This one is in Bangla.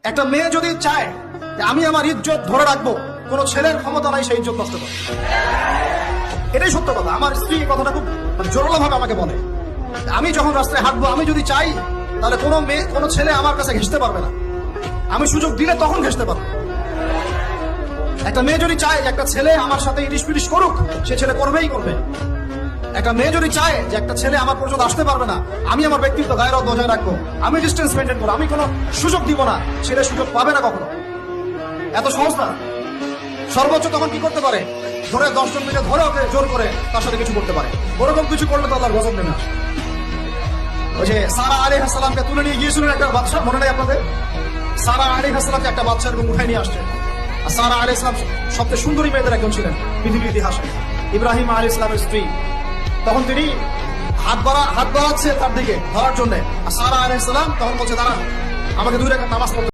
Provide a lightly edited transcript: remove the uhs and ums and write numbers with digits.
একটা মেয়ে যদি চায় যে আমি আমার ইজ্জত ধরে রাখবো, কোন ছেলের ক্ষমতা নাই সেই ইজ্জত নষ্ট করে। এটাই সত্য কথা। আমার স্ত্রী কথাটা খুব জোরালো ভাবে আমাকে বলে, আমি যখন রাস্তায় হাঁটবো, আমি যদি চাই তাহলে কোনো মেয়ে কোনো ছেলে আমার কাছে ঘেঁষতে পারবে না, আমি সুযোগ দিলে তখন ঘেঁষতে পারবো। একটা মেয়ে যদি চায় যে একটা ছেলে আমার সাথে ইটিশ পিটিশ করুক, সে ছেলে করবেই করবে। একটা মেয়ে যদি চায় যে একটা ছেলে আমার পর্যন্ত আসতে পারবে না, আমি আমার ব্যক্তিত্ব গায়ের বজায় রাখবো, আমি ডিস্টেন্স মেনটেন করবো, আমি কোনো সুযোগ দিব না, ছেলে সুযোগ পাবে না কখনো। এত সহজ না। সর্বোচ্চ তখন কি করতে পারে, ধরে 10 জন মিলে ধরে ওকে জোর করে তার সাথে কিছু করতে পারে। ওরকম কিছু করলে তো আল্লাহর গজব নেমে আসে। ওই যে সারা আলাইহিস সালামকে তুলে নিয়ে গিয়েছিলেন একটা বাদশা, মনে নেই আপনাদের? সারা আলাইহিস সালামকে একটা বাদশা এরকম উঠাই নিয়ে আসছে। আর সারা আলাইহিস সালাম সবচেয়ে সুন্দরী মেয়েদের একজন ছিলেন পৃথিবীর ইতিহাসে, ইব্রাহিম আলাইহিস সালামের স্ত্রী। তখন তিনি হাত বাড়াচ্ছে তার দিকে ধরার জন্য, আর সারা আলাইহিস সালাম তখন বলছে, দাঁড়ান, আমাকে 2 রাকাত নামাজ পড়তে